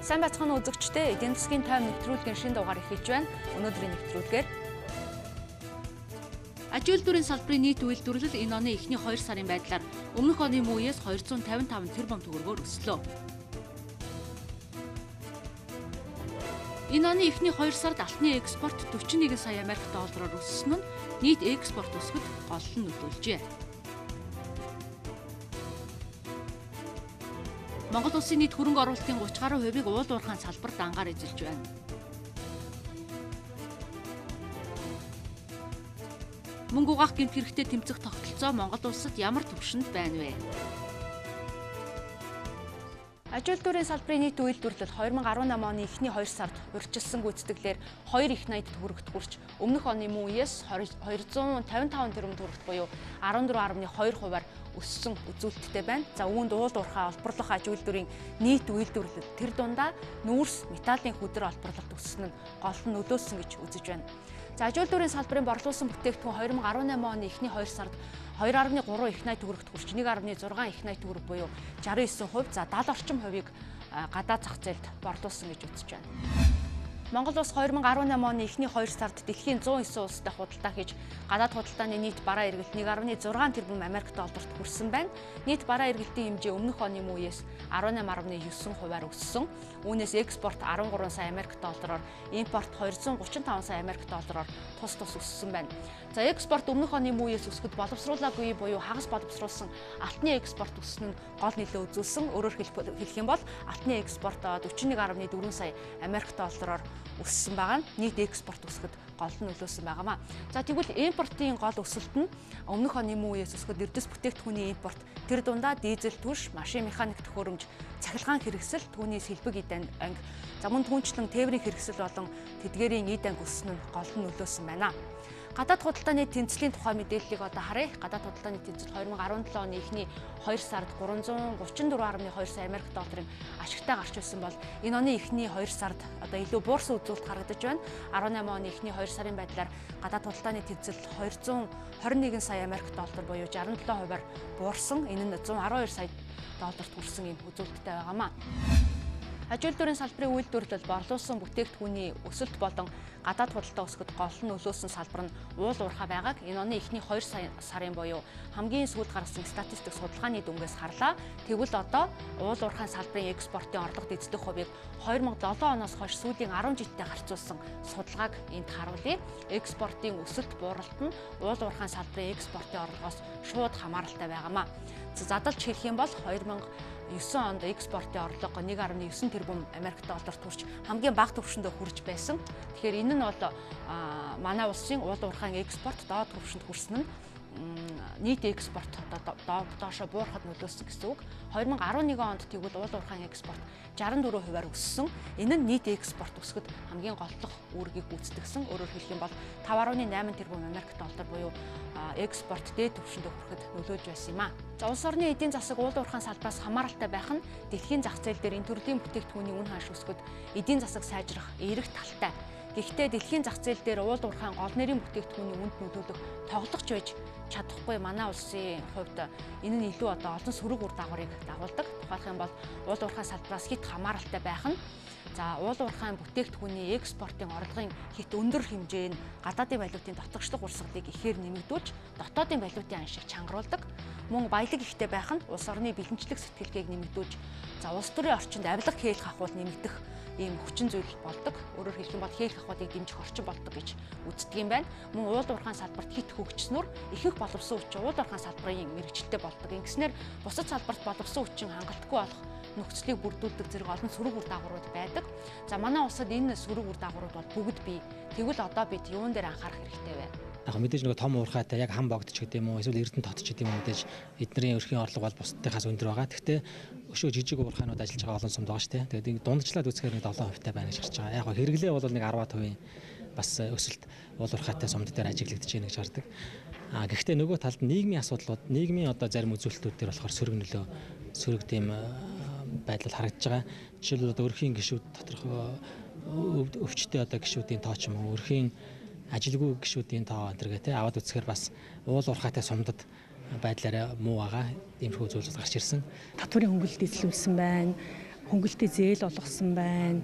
Сайн бацхан үзэгчдээ эдийн засгийн тойм нэвтрүүлгийн шинэ дугаар эхэлж байна. Өнөөдрийн нэвтрүүлгээр аж үйлдвэрийн салбарын нийт үйлдвэрлэл энэ оны эхний 2 сарын байдлаар өмнөх оны мууяас 255 тэрбум төгрөгөөр өслөө. Энэ оны эхний 2 сард алтны экспорт 41 сая Америк доллараар өссөн нь нийт экспорт өсгөд гол нь нөлөөлжээ. Монгол улсын нийт хөрөнгө оруулалтын 30 гаруй хувийг уул уурхайн салбарт ангаар эзэлж байна. Мөнгө угаах гэмт хэрэгтэй тэмцэх тогтолцоо Монгол улсад ямар түвшинд байна вэ? Аж үйлдвэрийн салбарын нийт үйлдвэрлэл 2018 оны эхний 2 сард урьдчилсан гүйцэтгэлээр 2 их найд төгрөгт хүрч өмнөх оны мөн үеэс 255 тэрбум төгрөгт буюу 14.2%-аар өссөн үзүүлэлттэй байна. За үүнд уул уурхай олборлох аж үйлдвэрийн нийт үйлдвэрлэл тэр дундаа нүүрс металлын хөдөр олборлолт өссөн нь гол нь нөлөөлсөн гэж үзэж байна. За аж үйлдвэрийн салбарын борлуулсан бүтээгдэхүүн 2018 оны эхний 2 сард 2.3 их найд төгрөгт хүрч 1.6 их найд төгрөг буюу 69%, за 70 орчим хувийг гадаад зах зээлд борлуулсан гэж үзэж байна. Монгол улс 2018 оны эхний 2 сард дэлхийн 109 улстай худалдаа хийж гадаад худалдааны нийт бараа эргэлт 1.6 тэрбум Америк долларт хүрсэн байна. Нийт бараа эргэлтийн хэмжээ өмнөх оны мууяс 18.9%-аар өссөн. Үүнээс экспорт 13 сая Америк доллараар, импорт 235 сая Америк доллараар тус өссөн байна. За экспорт өмнөх оны мууяс өсгөд боловсруулаагүй буюу хагас боловсруулсан алтны экспорт өссөн нь гол нөлөө үзүүлсэн. Өөрөөр хэлэх юм бол алтны экспорт 41.4 сая Америк доллараар өссөн байгаа нь нийт экспорт өсгөд гол нь нөлөөсөн байгаамаа. За тэгвэл импортын гол өсөлт нь өмнөх оны мөн үеэс өсгөд эрдэс бүтээгдэхүүний импорт тэр дундаа дизель түлш, машин механик төхөөрөмж, цахилгаан хэрэгсэл, түүний сэлбэг эд анги, за мөн түүнчлэн тээврийн хэрэгсэл болон тэдгээрийн эд анги өссөн нь гол нь нөлөөсөн байна. Гадаад худалдааны тэнцлийн тухай мэдээллийг одоо харъя. Гадаад худалдааны тэнцэл 2017 оны эхний 2 сард 334.2 сая Америк долларын ашигтай гарч ирсэн бол энэ оны эхний 2 сард одоо илүү буурсан үзүүлэлт харагдаж байна. 18 оны эхний 2 сарын байдлаар гадаад худалдааны тэнцэл 221 сая Америк доллар буюу 67%-аар буурсан. Энэ нь 112 сая долларт хүрсэн юм үзүүлэлттэй байгаамаа. Аж үйлдвэрийн салбарын үйлдвэрлэл борлуулсан бүтээгдэхүүний өсөлт болон гадаад худалдаа өсгөд гол нь нөлөөсөн салбар нь уул уурхай байгааг энэ оны эхний 2 сарын буюу хамгийн сүүлд гаргасан статистик судалгааны дүнгээс харлаа. Тэгвэл одоо уул уурхайн салбарын экспортын орлогод эзлэх хувийг 2007 оноос хойш сүүлийн 10 жилдээ гарцуулсан судалгааг энд харуулъя. Экспортын өсөлт бууралт нь уул уурхайн салбарын экспортын орлогоос шууд хамааралтай байгаамаа. Задалж хэлэх юм бол 2009 онд экспортын орлого 1.9 тэрбум Америк долларт хүрч хамгийн бага түвшиндээ хүрч байсан. Тэгэхээр энэ нь бол манай улсын уул уурхайн экспорт доод түвшинд хүрсэн нь нийт экспорт доошо буурахад нөлөөсөн гэсэн үг. 2011 онд тэгвэл уул уурхайн экспорт 64%-аар өссөн. Энэ нь нийт экспорт өсгөд хамгийн голлох үүргийг гүйцэтгэсэн. Өөрөөр хэлэх юм бол 5.8 тэрбум Америк доллар буюу экспорт дээд түвшинд хүрэхэд нөлөөлж байсан юм а. За улс орны эдийн засаг уул уурхайн салбараас хамааралтай байх нь дэлхийн зах зээл дээр энэ төрлийн бүтээгдэхүүний үн ханш өсгөд эдийн засаг сайжрах эерэг талтай. Гэхдээ дэлхийн зах зээл дээр уул уурхайн гол нэрийн бүтээгдэхүүний үнд нөлөөлөх тоглогч байж чадахгүй манай улсын хувьд энэ нь илүү одоо олон сөрөг үр дагаврыг дагуулдаг. Тухайлх юм бол уул уурхайн салбараас хит хамааралтай байх нь за уул уурхайн бүтээгдэхүүний экспортын орлогын хит өндөр хэмжээ нь гадаадын валютын дотогшлог урсгалыг ихээр нэмэгдүүлж дотоодын валютын аншийг чангаруулдаг. Мөн баялаг ихтэй байх нь улс орны бэлэнчлэг сэтгэлгээг нэмэгдүүлж за улс төрийн орчинд авилга хээлх ахуйд нэмэгдэх ийм хүчин зүйл болдог. Өөрөөр хэлэх юм бол хээлх ахуйг дэмжих орчин болдог гэж үздэг юм байна. Мөн уул уурхайн салбарт хит хөгжснөөр ихэнх боловсон хүчин уул уурхайн салбарын мэрэгчлэлтэй болдог. Ингэснээр бусад салбарт боловсон хүчин хангалтгүй болох нөхцөлийг бүрдүүлдэг зэрэг олон сөрөг үр дагаврууд байдаг. За манай улсад энэ сөрөг үр дагаврууд бол бүгд бий. Тэгвэл одоо бид юун дээр анхаарах хэрэгтэй вэ? Яг мэдээж нөгөө том уурхайтай яг хам богдч гэдэг юм уу эсвэл эрдэнэ тот ч гэдэг юм уу мэдээж эдний өрхийн орлого бол бусдынхаас өндөр байгаа. Гэхдээ өшөө жижиг уурхайнууд ажиллаж байгаа олон сумд байгаа шүү дээ. Тэгээд дундчлаад үзэхээр нэг 7% байна гэж харж байгаа. Яг хэрэглээ бол нэг 10% бас өсөлт уул уурхайтай сумд дээр ажиглагдаж байна гэж хардаг. Гэхдээ нөгөө талд нийгмийн асуудлууд, нийгмийн одоо зарим үзүүлэлтүүд дээр болохоор сөрөг тийм байдал харагдаж байгаа. Жишээлбэл одоо өрхийн гишүүд доторх өвчтөе одоо гишүүдийн тоо ч юм уу өрхийн ажилгүй гишүүдийн тоо энэ аваад үзэхээр бас уул уурхайтай сумдад байдлаараа муу байгаа. Иймэрхүү зүйлс гарч ирсэн. Татварын хөнгөлөлт эзлүүлсэн байна. хөнгөлтөө зээл олгосон байна.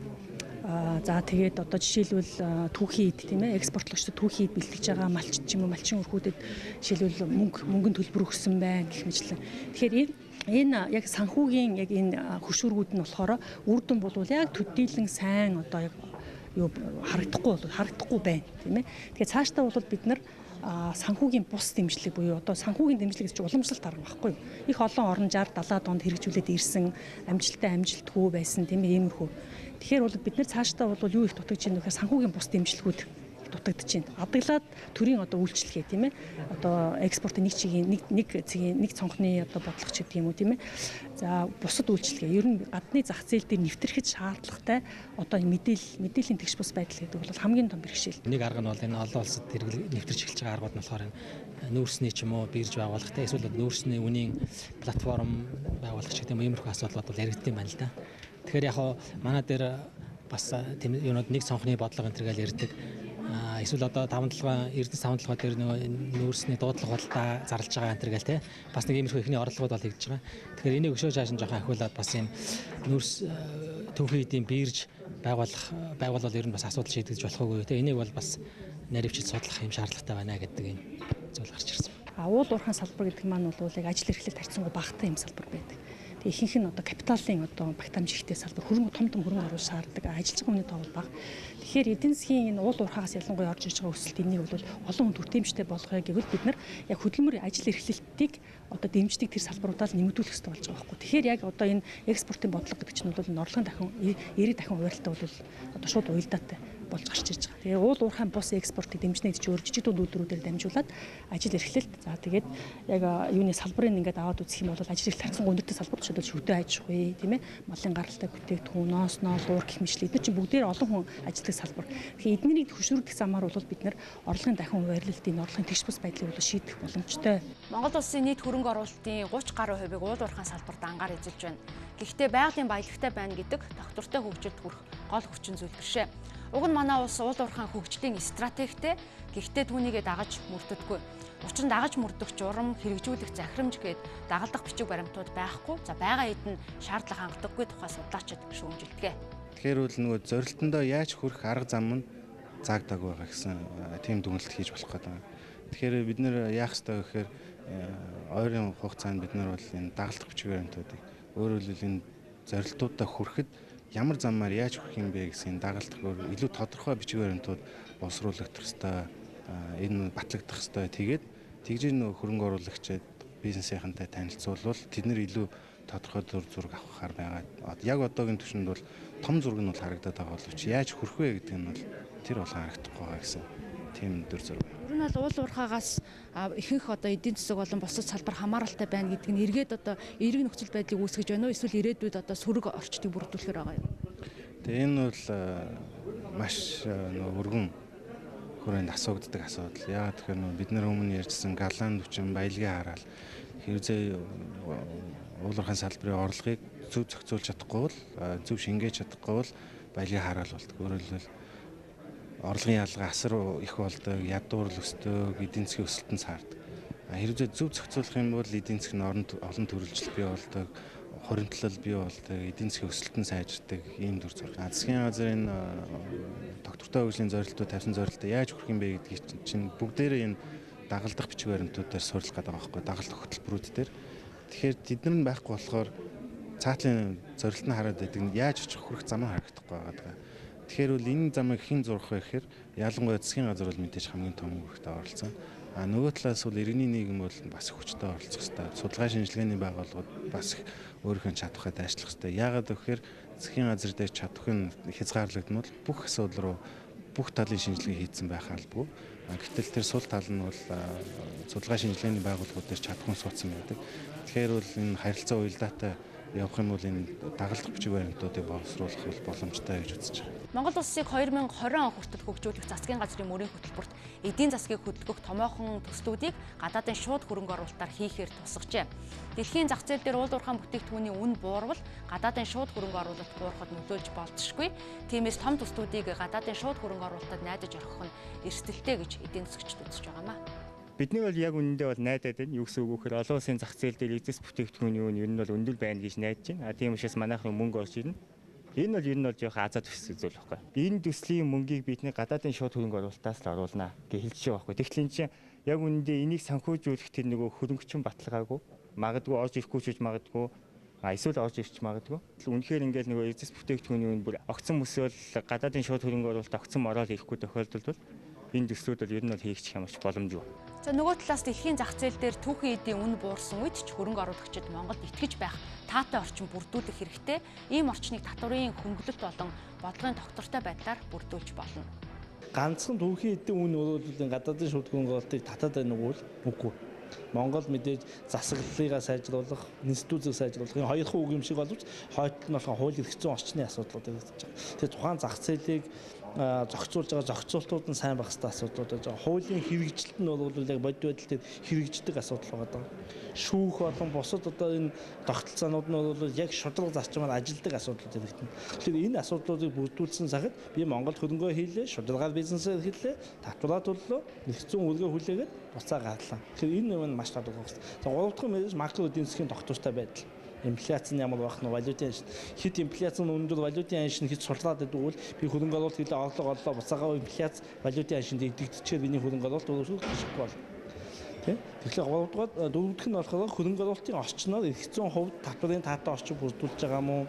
За тэгээд одоо жишээлбэл түүхийн эд тийм ээ экспортлогчдод түүхийн эд бэлтгэж байгаа малчин ч юм уу малчин өрхүүдэд жишээлбэл мөнгөнд төлбөр өгсөн байна гэх мэтлэн. Тэгэхээр энэ яг санхүүгийн яг энэ хөшүүргүүд нь болохоор үр дүн бол яг төдийлөн сайн одоо яг юу харагдахгүй байна тийм ээ. Тэгэхээр цаашдаа бол бид нар санхүүгийн бус дэмжлэг буюу одоо санхүүгийн дэмжлэг гэж уламжлалт арга байхгүй юу? Их олон орон 60 70 донд хэрэгжүүлээд ирсэн амжилтгүй байсан тийм ээ иймэрхүү. Тэгэхээр бол бид нар цаашдаа бол юу их дутагдж байна вэ гэхээр санхүүгийн бус дэмжлэгүүд дутагдж байна. Адаглаад төрийн одоо үйлчлэгээ тийм ээ. Одоо экспортын нэг чигийн нэг цонхны одоо бодлого ч гэдэг юм уу тийм ээ. За бусад үйлчлэгээ ер нь гадны зах зээл дээр нэвтрэхэд шаардлагатай одоо мэдээллийн тэгш бус байдал гэдэг бол хамгийн том бэрхшээл. Нэг арга нь бол энэ олон улсад нэвтэрч эхэлж байгаа аргууд нь болохоор нүүрсний ч юм уу бирж байгуулах те эсвэл нүүрсний үнийн платформ байгуулах ч гэдэг юм иймэрхүү асуудлууд бол яригдсан байна л да. Тэгэхээр яг манай дээр бас тийм юунууд нэг цонхны бодлого энэ төргээл ярьдаг. Эсвэл одоо 5-7 эрдэс 5-7 дээр нөгөө нүүрсний дуудлага худалдаа зарлж байгаа энэ төргээл те бас нэг иймэрхүү ихний орлогууд бол хийж байгаа. Тэгэхээр энийг өшөө цааш нь жоохон ахиулаад бас юм нүүрс түүхийн эдийн бирж байгуулал ер нь бас асуудал шийдэж болох үгүй те энийг бол бас наривчид судлах юм шаардлагатай байна гэдэг юм зүйл гарч ирсэн. Уул уурхайн салбар гэдэг маань бол яг ажил эрхлэлт харьцангуй багатай юм салбар байдаг. Тэгээ ихэнх нь одоо капиталын одоо багтаамж ихтэй салбар том хөрөнгө оруулалт шаарддаг ажиллаж байгаа хүний тоо бол бага. Тэгэхээр эдийн засгийн энэ уул уурхаагаас ялангуяа орж иж байгаа өсөлт энийг бол олон хүн төртөмжтэй болгоё гэвэл бид нар яг хөдөлмөр ажил эрхлэлтийг одоо дэмждэг тэр салбаруудаас нэмэгдүүлэх хэрэгтэй болж байгаа байхгүй. Тэгэхээр яг одоо энэ экспортын бодлого гэдэг чинь бол орлогын дахин 90 дахин хуваарьтай бол одоо шууд уялдаатай болж гарч ирж байгаа. Тэгээ уул уурхайн бус экспортыг дэмжнэ гэж өөр жижиг дунд үйлдвэрүүдээр дамжуулаад ажил эрхлэлт за тэгээд яг юуны салбарыг ингээд аваад үзэх юм бол ажил эрхлэлт харьцангуй өндөрлөлт салбар жишээлбэл шүтээ аж ахуй тийм ээ малын гаралтай бүтээгдэхүүн ноос уур гэх мэтлээ эдгээр чинь бүгдээр олон хүн ажилладаг салбар. Тэгэхээр эднийг хөшүүрдэх замаар бол бид нар орлогын дахин хуваарлалтын орлогын тэгш бус байдлыг бол шийдэх боломжтой. Монгол улсын нийт хөрөнгө оруулалтын 30 гаруй хувийг уул уурхайн салбарт ангаар эзэлж байна. Гэхдээ байгалийн баялагтай байна гэдэг доктортой хөгжилд хүрэх гол хүчин зүйл бишээ. Уг нь манай улс уул уурхайн хөгжлийн стратегтэй гэхдээ түүнийгээ дагаж мөрддөггүй. Учир нь дагаж мөрдөх журам, хэрэгжүүлэх захирамж гээд дагалдах бичиг баримтууд байхгүй. За байгаа хэд нь шаардлага хангадаггүй тухай судлаачид шүүмжилдэг. Тэгэхээр бол нөгөө зорилтондоо яаж хүрэх арга зам нь заагдаг байгаа гэсэн тийм дүгнэлт хийж болох гэдэг. Тэгэхээр бид нэр яах ёстой гэхээр ойрын хугацаанд бид нар бол энэ дагалдах бичиг баримтуудыг өөрөөр хэлбэл энэ зорилтуудаа хүрэхэд ямар замаар яаж хүрэх юм бэ гэсэн дагалдах илүү тодорхой бичиг баримтууд боловсруулагдах ёстой. Энэ батлагдах ёстой. Тэгээд тэгж нөө хөрөнгө оруулагчид бизнесийнхэнтэй танилцуулбал тэд нэр илүү тодорхой зураг авахаар байгаа. Яг одоогийн түвшинд бол том зураг нь бол харагдаад байгаа боловч яаж хүрэх вэ гэдэг нь бол тэр бол харагдахгүй байгаа гэсэн тийм дүр зураг. Ер нь бол уул уурхаагаас ихэнх одоо эдийн засаг болон бусад салбар хамааралтай байна гэдэг нь эргээд одоо эерэг нөхцөл байдлыг үүсгэж байна уу эсвэл ирээдүйд одоо сөрөг орчтыг бүрдүүлэхээр байгаа юм. Тэгээ энэ бол маш өргөн хүрээнд асуудаг асуудал. Яагаад тэгэхээр бид нар өмнө ярьжсэн галан хүчин баялагын хараал хэрэгцээ уул уурхайн салбарын орлогыг зөв зохицуулж чадахгүй бол зөв шингээж чадахгүй бол баялагын хараал болдог. Өөрөөр хэлбэл орлогын ялгаа асар их болдог, ядуур өсдөг, эдийн засгийн өсөлтөнд саардаг. Хэрвээ зөв зохицуулах юм бол эдийн засгийн олон төрөлжил бий болдог, хуримтлал бий болдог, эдийн засгийн өсөлтөнд сайжирдаг ийм дүр зураг. Засгийн газрын доктортой хөгжлийн зорилтууд тавьсан зорилтоо яаж хүрэх юм бэ гэдгийг чинь бүгдээрээ энэ дагалдах бичиг баримтуудаар суурилах гэдэг байгаа байхгүй дагалдах хөтөлбөрүүд дээр. Тэгэхээр тэд нар нь байхгүй болохоор цаатлын зорилт нь хараад байдаг нь яаж очих хүрэх зам нь харагдахгүй байгаа. Тэгэхээр бол энэ замыг хэн зурах вэ гэхээр ялангуяа засгийн газар бол мэдээж хамгийн том хөрөгтэй оролцсон. Нөгөө талаас бол иргэний нийгэм бол бас хүчтэй оролцох хэрэгтэй. Судалгаа шинжилгээний байгууллагууд бас өөрийнхөө чадвараа дайшлах хэрэгтэй. Яагаад гэвэл засгийн газар дээр чадвар нь хязгаарлагдмал бүх асуудал руу бүх талын шинжилгээ хийсэн байх албагүй. Гэтэл тэр сул тал нь бол судалгаа шинжилгээний байгууллагууд дээр чадвар нь суудсан байдаг. Тэгэхээр бол энэ харилцаа уялдаатай явах юм бол энэ дагалдах бичиг баримтуудыг боловсруулах боломжтой гэж үзэж байгаа. Монгол улсыг 2020 он хүртэл хөгжүүлэх засгийн газрын мөрийн хөтөлбөрт эдийн засгийг хөдөлгөх томоохон төслүүдийг гадаадын шууд хөрөнгө оруулалтаар хийхээр тусгажээ. Дэлхийн зах зээл дээр уул уурхайн бүтээгдэхүүний үн буурвал гадаадын шууд хөрөнгө оруулалт буурахад нөлөөлж болзошгүй. Тиймээс том төслүүдийг гадаадын шууд хөрөнгө оруулалтад найдаж орхих нь эрсдэлтэй гэж эдийн засгчид үзэж байгаамаа. Бидний бол яг үнэндээ бол найдаад байна. Юу гэсэн үг вэ гэхээр олон улсын зах зээл дээр эзэс бүтээгдэхүүний үн ер нь бол өндөр байна гэж найдаж байна. Тийм учраас манайхан мөнгө орж ирнэ. Энэ бол ер нь бол жоохон азад төсөл зүйл байхгүй. Энэ төслийн мөнгийг бидний гадаадын шууд хөрөнгө оруулалтаас л оруулнаа гэж хэлж байгаа байхгүй. Тэгэхээр энэ чинь яг үнэндээ энийг санхүүжүүлэх тэр нөгөө хөрөнгөчин баталгаагүй магадгүй орж ирэхгүй ч магадгүй эсвэл орж ирч магадгүй. Үнэхээр ингээд нөгөө эзэс бүтээгдэхүүний үн бүр огцон мөсөөл гадаадын шууд хөрөнгө оруулалт огцон ороод ирэхгүй тохиолдолд бол энэ төслүүд бол ер нь бол хийгдчих юм ач боломжгүй. За нөгөө талаас дэлхийн зах зээл дээр түүхэн эдийн үн буурсан үед ч хөрөнгө оруулагчид Монголд итгэж байх таатай орчин бүрдүүлэх хэрэгтэй. Ийм орчныг татварын хөнгөлөлт болон бодлогын доктортой байдлаар бүрдүүлж болно. Ганцхан түүхийн эдийн үн өөрөлдөлтийн гадаадын шууд хөрөнгө оруулалтыг татаад байна уу? Үгүй. Монгол мэдээж засаглалыгаа сайжруулах, институцийг сайжруулах энэ хоёрхан үг юм шиг боловч хойдол нь болохоор хууль эрх зүйн орчны асуудлууд байдаг. Тэгэхээр тухайн зах зээлийг зохицуулж байгаа зохицуултууд нь сайн байх хэрэгтэй асуудлууд байж байгаа. Хуулийн хэрэгжилт нь бол яг бодит байдал дээр хэрэгждэг асуудал байгаа. Шүүх болон бусад одоо энэ тогтолцоонууд нь бол яг шудраг зарчмаар ажилтдаг асуудлууд байдаг. Тэгэхээр энэ асуудлуудыг бүрдүүлсэн цагт би Монголд хөрөнгө хийлээ, шударгаар бизнесээр эхэллээ, татвараа төллөө, эрх зүйн үргээ хүлээгээд буцаа гарлаа. Тэгэхээр энэ юм маш тодорхой байна. За 3 дахь мэдээж макро эдийн засгийн тогтвортой байдал. Инфляц нь ямар байх нь валютын хэд инфляц нь өндөр валютын анш нь хэд сулраад байдаг бол би хөрөнгө оруулалт хийлээ орлого оллоо буцаагаа инфляц валютын аншинд идэгдчихээр миний хөрөнгө оруулалт өөрөөр хэлбэл бол тэгэхээр 3 дугаар 4 дахь нь болохоор хөрөнгө оруулалтын орчноор эрх зүйн хувьд татварын таатай орчин бүрдүүлж байгаа юм уу?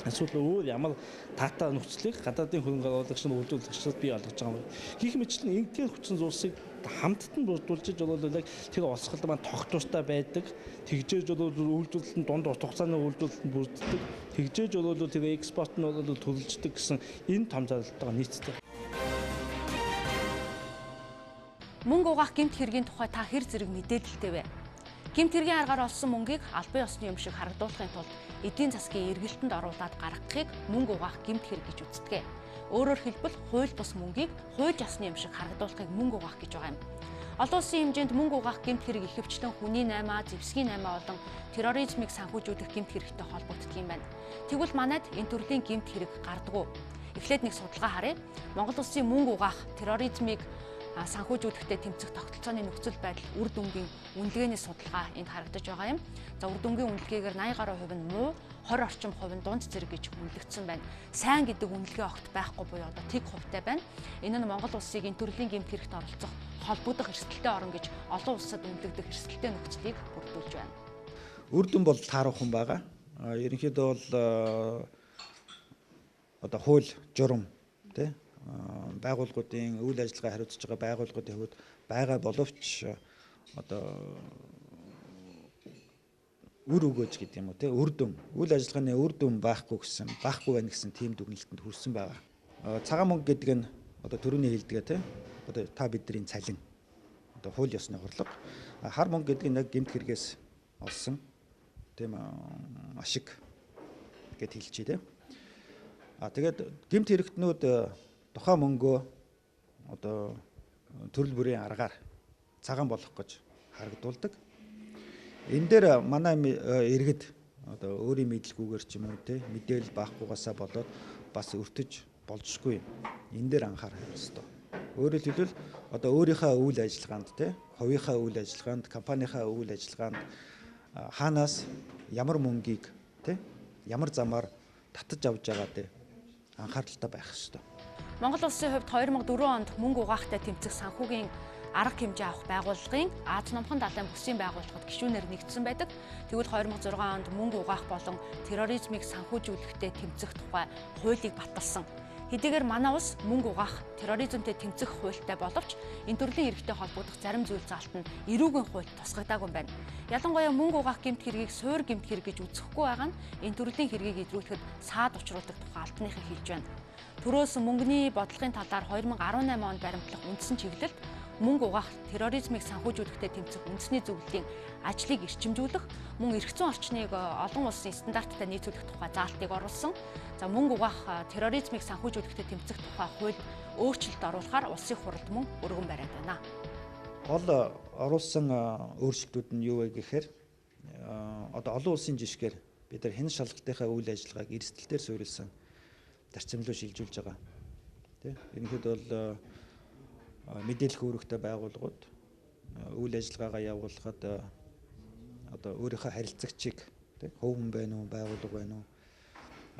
Эсвэл өөр ямар таатай нөхцөлийг гадаадын хөрөнгө оруулагч нь үйлдвэрлэгчид бий болгож байгаа юм. Гэх мэтлэн энэгээр хүчин зүйлсийг хамтд нь бүрдүүлж болоод тэр осгол маань тогтвортой байдаг. Тэгжээж болоод үйлдвэрлэлд дунд урт хугацааны үйлдвэрлэлд бүрддэг. Тэгжээж болоод тэр экспорт нь болоод төрөлждөг гэсэн энэ том зорилготойгоо нийцдэг. Мөнгө угаах гэмт хэргийн тухай та хэр зэрэг мэдээлэлтэй вэ? Гэмт хэргийн аргаар олсон мөнгийг албан ёсны юм шиг харагдуулахын тулд эдийн засгийн эргэлтэнд оруулаад гаргахыг мөнгө угаах гэмт хэрэг гэж үздэг. Өөрөөр хэлбэл хууль бус мөнгийг хууль ёсны юм шиг харагдуулахыг мөнгө угаах гэж байгаа юм. Олон улсын хэмжээнд мөнгө угаах гэмт хэрэг ихэвчлэн хүний наймаа, зэвсгийн наймаа болон терроризмыг санхүүжүүлэх гэмт хэрэгтэй холбогддог юм байна. Тэгвэл манайд энэ төрлийн гэмт хэрэг гардаггүй. Эхлээд нэг судалгаа харъя. Монгол улсын мөнгө угаах, терроризмыг санхүүжүүлэхдээ тэмцэх тогтолцооны нөхцөл байдал үр дүнгийн үнэлгээний судалгаа энд харагдаж байгаа юм. За үр дүнгийн үнэлгээгээр 80 гаруй хувь нь муу, 20 орчим хувь нь дунд зэрэг гэж үнэлэгдсэн байна. Сайн гэдэг үнэлгээ огт байхгүй буюу одоо тэг хувьтай байна. Энэ нь Монгол улсыг энэ төрлийн гэмт хэрэгт оролцох холбогдох эрсдэлтэй орн гэж олон улсад үнэлэгдэх эрсдэлтэй нөхцөлийг бүрдүүлж байна. Үр дүн бол таарахын байгаа. Ерөнхийдөө бол одоо хууль журам тий байгууллагуудын үйл ажиллагаа хариуцж байгаа байгууллагуудын хувьд байгаа боловч одоо үр өгөөж гэдэг юм уу те үр дүн үйл ажиллагааны үр дүн байхгүй байна гэсэн тийм дүгнэлтэнд хүрсэн байгаа. Цагаан мөнгө гэдэг нь одоо төрөний хэлдгээ те одоо та бидний цалин одоо хууль ёсны хурлага. Хар мөнгө гэдэг нь яг гэмт хэрэгээс олсон тийм ашиг гэд хэлчихье те. Тэгээд гэмт хэрэгтнүүд тухайн мөнгөө одоо төрөл бүрийн аргаар цагаан болгох гэж харагдуулдаг. Энэ дээр манай иргэд одоо өөрийн мэдлгүйгээр ч юм уу те мэдээлэл багахгүйгаасаа болоод бас өртөж болжгүй. Энэ дээр анхаарах хэрэгтэй. Өөрөөр хэлбэл одоо өөрийнхөө үйл ажиллагаанд те хувийнхаа үйл ажиллагаанд компанийнхаа үйл ажиллагаанд хаанаас ямар мөнгийг те ямар замаар татаж авч байгаа те анхааралтай байх хэрэгтэй. Монгол улсын хувьд 2004 онд мөнгө угаахтай тэмцэх санхүүгийн арга хэмжээ авах байгууллагын Аз номхон далайн бүсийн байгууллагад гишүүнээр нэгдсэн байдаг. Тэгвэл 2006 онд мөнгө угаах болон терроризмыг санхүүжүүлэхтэй тэмцэх тухай хуулийг баталсан. Хэдийгээр манай улс мөнгө угаах, терроризмтэй тэмцэх хуультай боловч энэ төрлийн эрхтэй холбогдох зарим зүйл заалт нь эрүүгийн хуульд тусгагдаагүй байна. Ялангуяа мөнгө угаах гэмт хэргийг суур гэмт хэрэг гэж үзэхгүй байгаа нь энэ төрлийн хэргийг илрүүлэхэд саад учруулдаг тухай албаныхан хэлж байна. Төрөөс мөнгөний бодлогын талаар 2018 онд баримтлах үндсэн чиглэлд мөнгө угаах, терроризмыг санхүүжүүлэхтэй тэмцэх үндэсний зөвлөлийн ажлыг эрчимжүүлэх, мөн эрх зүйн орчныг олон улсын стандарттай нийцүүлэх тухай заалтыг оруулсан. За мөнгө угаах, терроризмыг санхүүжүүлэхтэй тэмцэх тухай хуульд өөрчлөлт оруулахаар улсын хуралд мөн өргөн бариад байна. Гол оруулсан өөрчлөлтүүд нь юу вэ гэхээр одоо олон улсын жишгээр бид нар хэн шалгалтынхаа үйл ажиллагааг эрсдэлээр суурилсан зарчимлуу шилжүүлж байгаа. Тэ? Ерөнхийдөө бол мэдээлэх үүрэгтэй байгууллагууд үйл ажиллагаагаа явуулахад одоо өөрийнхөө харилцагчийг тий хөвгөн байна уу, байгууллага байна уу,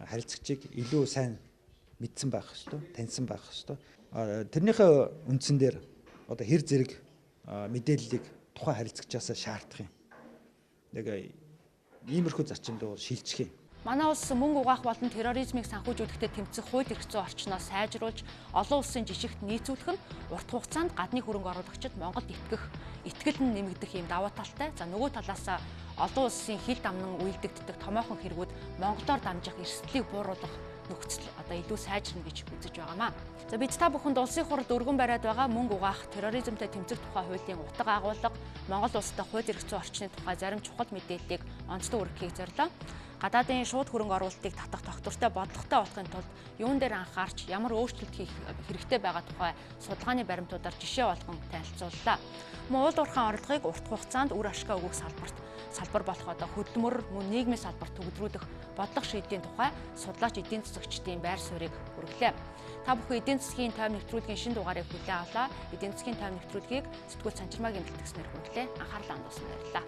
харилцагчийг илүү сайн мэдсэн байх ёстой, таньсан байх ёстой. Тэрнийхээ үндсэн дээр одоо хэр зэрэг мэдээллийг тухайн харилцагчаасаа шаардах юм. Яг иймэрхүү зарчимд шилжих юм. Манай улс мөнгө угаах болон терроризмыг санхүүжүүлэхдээ тэмцэх хууль эрх зүйн орчноо сайжруулж, олон улсын жишгт нийцүүлэх нь урт хугацаанд гадны хөрөнгө оруулагчид Монголд итгэл нь нэмэгдэх юм давуу талтай. За нөгөө талаас олон улсын хил дамнан үйлдэгддэг томоохон хэрэгүүд Монголоор дамжих эрсдлийг бууруулах нөхцөл одоо илүү сайжирна гэж үзэж байгаамаа. За бид та бүхэнд улсын хурд өргөн бариад байгаа мөнгө угаах, терроризмтэй тэмцэх тухай хуулийн утга агуулга, Монгол улстай хууль эрх зүйн орчны тухай зарим чухал мэдээллийг онцлог өргөхийг зорилоо. Гадаадын шууд хөрөнгө оруулалтыг татах тогтвортой бодлоготой болохын тулд юун дээр анхаарч ямар өөрчлөлт хийх хэрэгтэй байгаа тухай судалгааны баримтуудаар жишээ болгон танилцууллаа. Мөн уул уурхайн орлогыг урт хугацаанд үр ашгаа өгөх салбар болох одоо хөдөлмөр мөн нийгмийн салбарт төвлөрүүлэх бодлого шийдлийн тухай судлаач эдийн засагчдын байр суурийг хүргэлээ. Та бүхэн эдийн засгийн тойм нэвтрүүлгийн шинэ дугаарыг хүлээн авлаа. Эдийн засгийн тойм нэвтрүүлгийг сэтгүүл санчирмаагийн бэлтгэснээр хүргэлээ. Анхаарлаа хандуулсан баярлалаа.